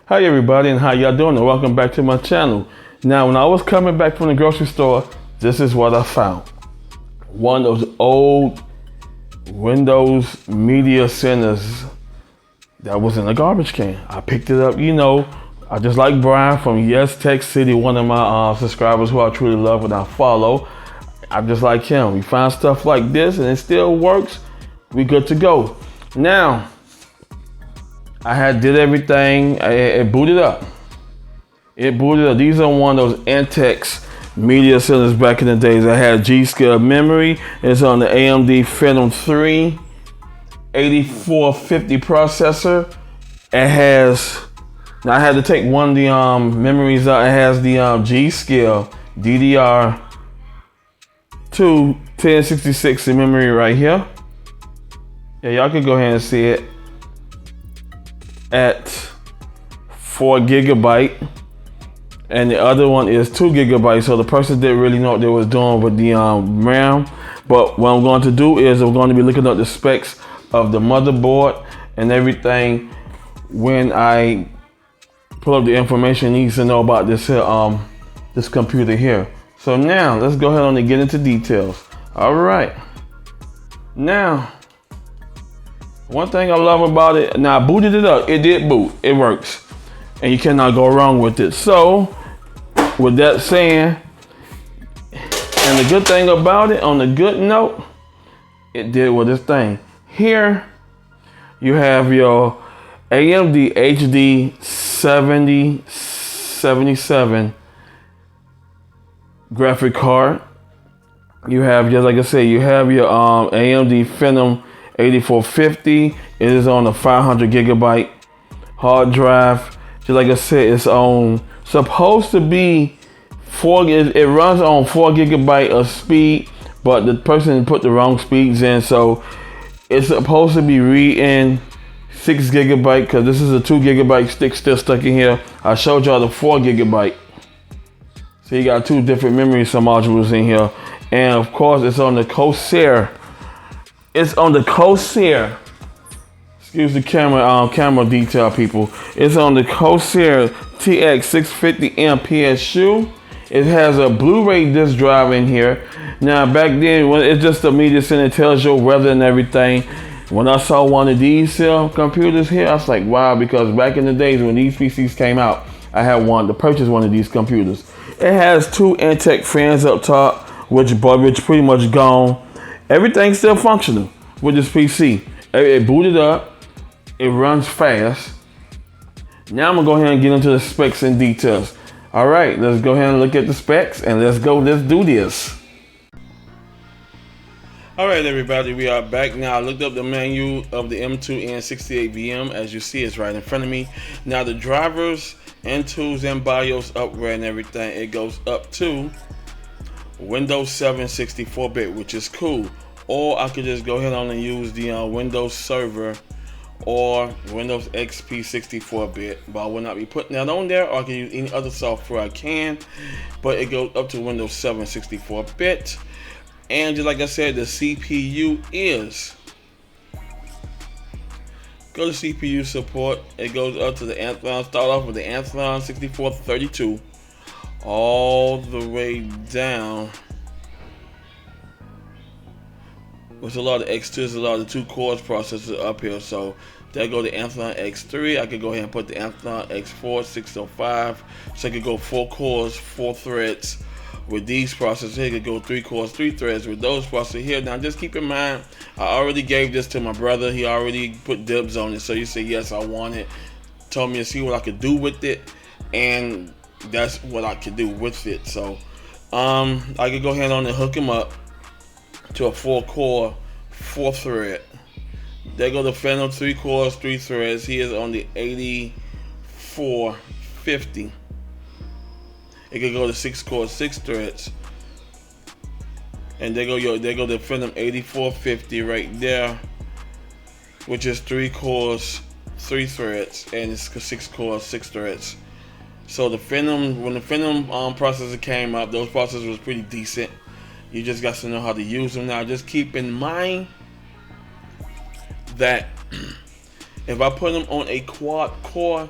Hi everybody, and how y'all doing, and welcome back to my channel. Now, when I was coming back from the grocery store, this is what I found. One of those old Windows Media Centers that was in a garbage can. I picked it up, I just like Brian from Yes Tech City, one of my subscribers who I truly love and I follow. I'm just like him. We find stuff like this and it still works, we good to go. Now, I did everything. It booted up. These are one of those Antec Media Centers back in the days. I had G-Skill memory. It's on the AMD Phenom 3 8450 processor. It has, now I had to take one of the memories out. It has the G-Skill DDR2 1066 in memory right here. Yeah, y'all can go ahead and see it. At 4 GB, and the other one is 2 GB. So the person didn't really know what they was doing with the RAM. But what I'm going to do is I'm going to be looking up the specs of the motherboard and everything when I pull up the information needs to know about this this computer here. So now let's go ahead and get into details. All right, now. One thing I love about it, now I booted it up. It did boot. It works. And you cannot go wrong with it. So, with that saying, and the good thing about it, on the good note, it did with this thing. Here, you have your AMD HD 7077 graphic card. You have, just like I said, you have your AMD Phenom 8450. It is on a 500 GB hard drive. Just like I said, it's on supposed to be it runs on 4 GB of speed, but the person put the wrong speeds in, so it's supposed to be reading 6 GB because this is a 2 GB stick still stuck in here. I showed y'all the 4 GB. So you got two different memory modules in here, and of course it's on the Corsair. Excuse the camera detail, people. It's on the Corsair TX650M PSU. It has a Blu-ray disc drive in here. Now, back then, when it's just a media center, it tells you weather and everything. When I saw one of these computers here, I was like, wow, because back in the days when these PCs came out, I had wanted to purchase one of these computers. It has two Antec fans up top, which pretty much gone. Everything's still functional with this PC. It booted up. It runs fast. Now I'm gonna go ahead and get into the specs and details. All right, let's go ahead and look at the specs and let's do this. All right, everybody, we are back now. I looked up the menu of the M2 N68VM. As you see, it's right in front of me. Now the drivers and tools and BIOS upgrade and everything, it goes up to Windows 7 64-bit, which is cool. Or I could just go ahead on and use the Windows Server or Windows XP 64-bit, but I will not be putting that on there, or I can use any other software I can, but it goes up to Windows 7 64-bit. And just like I said, the CPU is, go to CPU support, it goes up to the Antec, start off with the Antec 6432, all the way down. With a lot of X2s, a lot of 2 cores processors up here. So there go the Antec X3. I could go ahead and put the Antec X4 605. So I could go 4 cores, 4 threads with these processors here. I could go 3 cores, 3 threads with those processors here. Now just keep in mind, I already gave this to my brother. He already put dibs on it. So you say, yes, I want it. Told me to see what I could do with it. And that's what I could do with it. So I could go ahead on and hook him up to a 4-core, 4-thread. There go the Phenom 3 cores, 3 threads. He is on the 8450. It could go to 6 cores, 6 threads. And there go the Phenom 8450 right there, which is 3 cores, 3 threads, and it's 6 cores, 6 threads. So the Phenom, when the Phenom processor came up, those processors was pretty decent. You just got to know how to use them. Now, just keep in mind that if I put them on a quad core,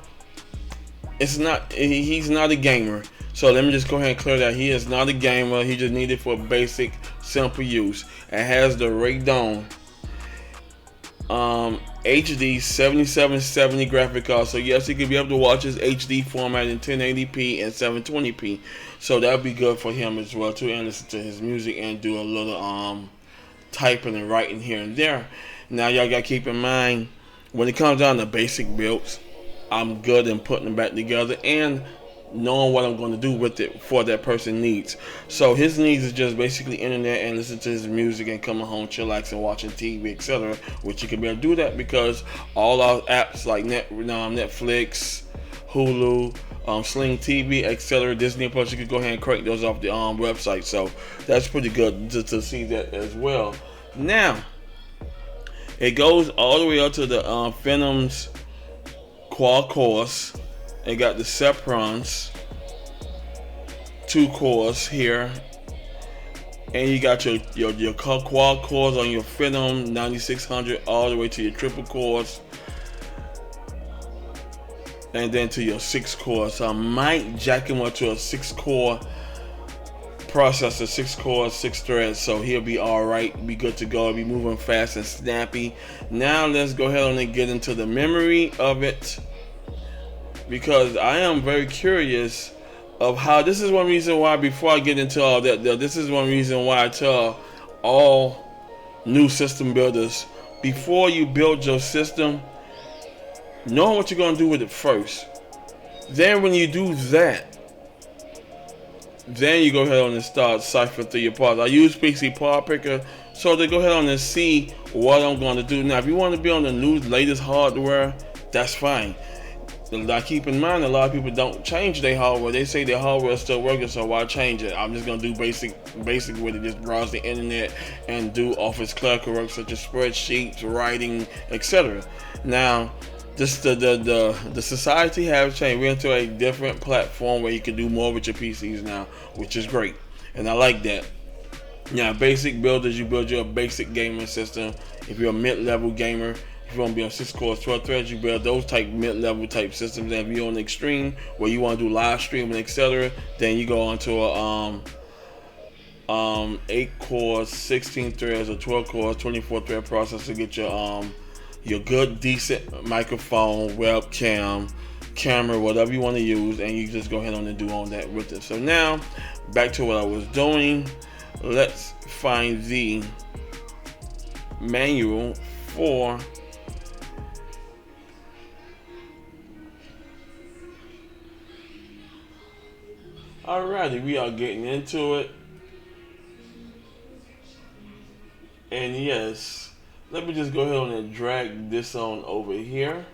it's not. He's not a gamer. So let me just go ahead and clear that. He is not a gamer. He just needed for basic, simple use. It has the Radeon HD 7770 graphic card. So yes, he could be able to watch his HD format in 1080p and 720p. So that would be good for him as well too, and listen to his music and do a little typing and writing here and there. Now y'all gotta keep in mind when it comes down to basic builds, I'm good in putting them back together and knowing what I'm going to do with it for that person needs. So his needs is just basically internet and listen to his music and coming home, chillax and watching TV, etc. Which you can be able to do that because all our apps like Netflix, Hulu, Sling TV, etc., Disney Plus, you can go ahead and crank those off the website. So that's pretty good to see that as well. Now it goes all the way up to the Phantoms quad cores. It got the Ceprons 2 cores here, and you got your quad cores on your Phantom 9600 all the way to your triple cores, and then to your 6 cores. So I might jack him up to a 6 core processor, 6 cores, 6 threads, so he'll be all right, be good to go, be moving fast and snappy. Now let's go ahead and get into the memory of it, because I am very curious of how. This is one reason why, before I get into all that, this is one reason why I tell all new system builders, before you build your system, know what you're going to do with it first. Then when you do that, then you go ahead on and start ciphering through your parts. I use PC Part Picker so to go ahead on and see what I'm going to do. Now if you want to be on the new latest hardware, that's fine. Now keep in mind, a lot of people don't change their hardware. They say their hardware is still working, so why change it? I'm just gonna do basic with it. Just browse the internet and do office clerical work such as spreadsheets, writing, etc. Now, the society has changed. We're into a different platform where you can do more with your PCs now, which is great, and I like that. Now, basic builders, you build your basic gaming system. If you're a mid-level gamer, if you want to be on 6 cores, 12 threads, you build those type mid-level type systems. And if you're on the extreme where you want to do live streaming, etc., then you go onto a 8 cores, 16 threads, or 12 cores, 24 thread processor to get your good decent microphone, webcam, camera, whatever you want to use, and you just go ahead on and do all that with it. So now back to what I was doing. Let's find the manual for alrighty, we are getting into it. And yes, let me just go ahead and drag this on over here,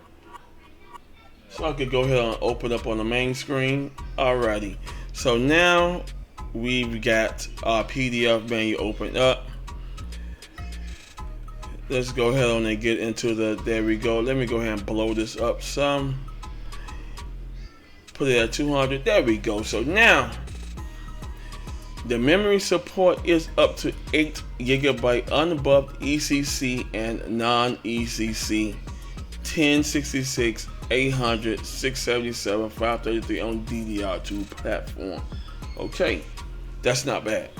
so I could go ahead and open up on the main screen. Alrighty, so now we've got our PDF menu open up. Let's go ahead and get into there we go. Let me go ahead and blow this up some. Put it at 200. There we go. So now the memory support is up to 8 GB unbuffed ECC and non-ECC 1066, 800, 677, 533 on DDR2 platform. Okay, that's not bad.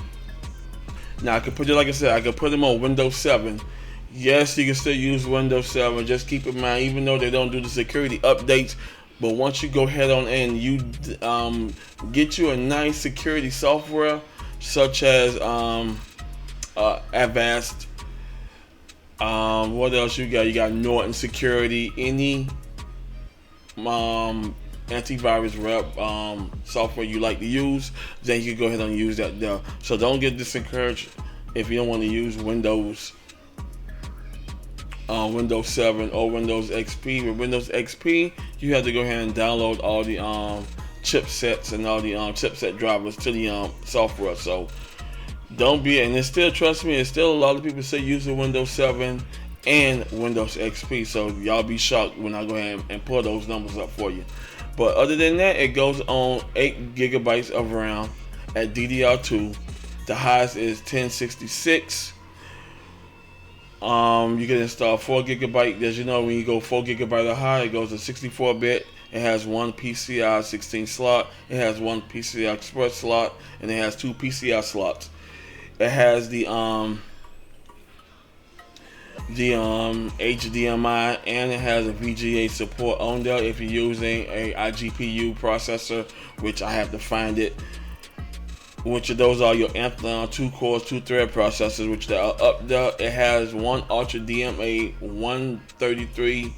Now I can put it, like I said, I can put them on Windows 7. Yes, you can still use Windows 7. Just keep in mind, even though they don't do the security updates, but once you go ahead on and you get you a nice security software such as Avast, what else you got? You got Norton Security, any antivirus rep software you like to use, then you can go ahead and use that there. So don't get disencouraged if you don't want to use Windows 7 or Windows XP. With Windows XP, you have to go ahead and download all the chipsets and all the chipset drivers to the software. So don't be, and it's still, trust me, it's still a lot of people say using Windows 7 and Windows XP. So y'all be shocked when I go ahead and pull those numbers up for you. But other than that, it goes on 8 GB of RAM at DDR2. The highest is 1066. You can install 4 gigabyte. As you know, when you go 4 gigabyte or higher, it goes to 64-bit. It has one PCI 16 slot. It has one PCI Express slot, and it has 2 PCI slots. It has the HDMI, and it has a VGA support on there if you're using a iGPU processor, which I have to find it. Which of those are your Antec 2 cores, 2 thread processors, which they are up there. It has one Ultra DMA 133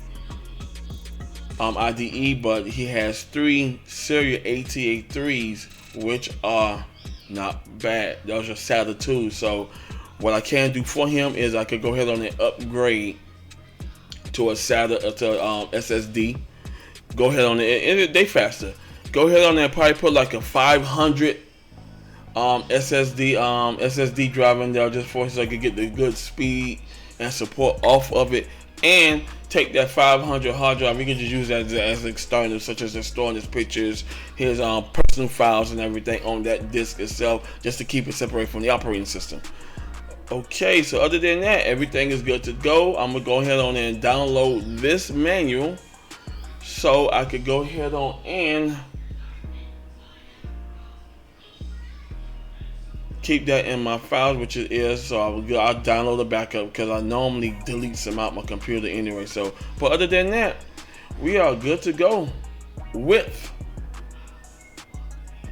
IDE, but he has 3 serial ATA3s, which are not bad. Those are SATA 2. So what I can do for him is I could go ahead on and upgrade to a SATA SSD. Go ahead on it, and they faster. Go ahead on there and probably put like a 500 SSD drive in there just for so I could get the good speed and support off of it, and take that 500 hard drive. We can just use that as external, such as storing his pictures, his personal files, and everything on that disk itself, just to keep it separate from the operating system. Okay, so other than that, everything is good to go. I'm gonna go ahead on and download this manual so I could go ahead on and keep that in my files, which it is. So I'll download the backup because I normally delete some out my computer anyway. So, but other than that, we are good to go with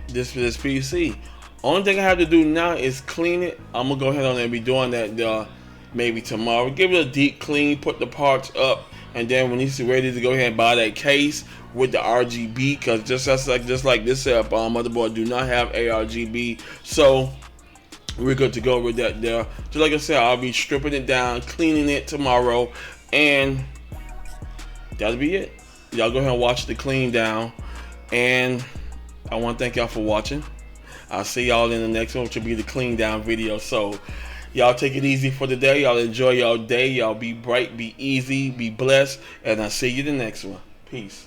this PC. Only thing I have to do now is clean it. I'm gonna go ahead on and be doing that maybe tomorrow. Give it a deep clean, put the parts up, and then when he's ready to go ahead and buy that case with the RGB, because just like this motherboard do not have ARGB, so we're good to go with that there. Just like I said, I'll be stripping it down, cleaning it tomorrow, and that'll be it. Y'all go ahead and watch the clean down, and I want to thank y'all for watching. I'll see y'all in the next one, which will be the clean down video. So y'all take it easy for the day. Y'all enjoy y'all day. Y'all be bright, be easy, be blessed, and I'll see you in the next one. Peace.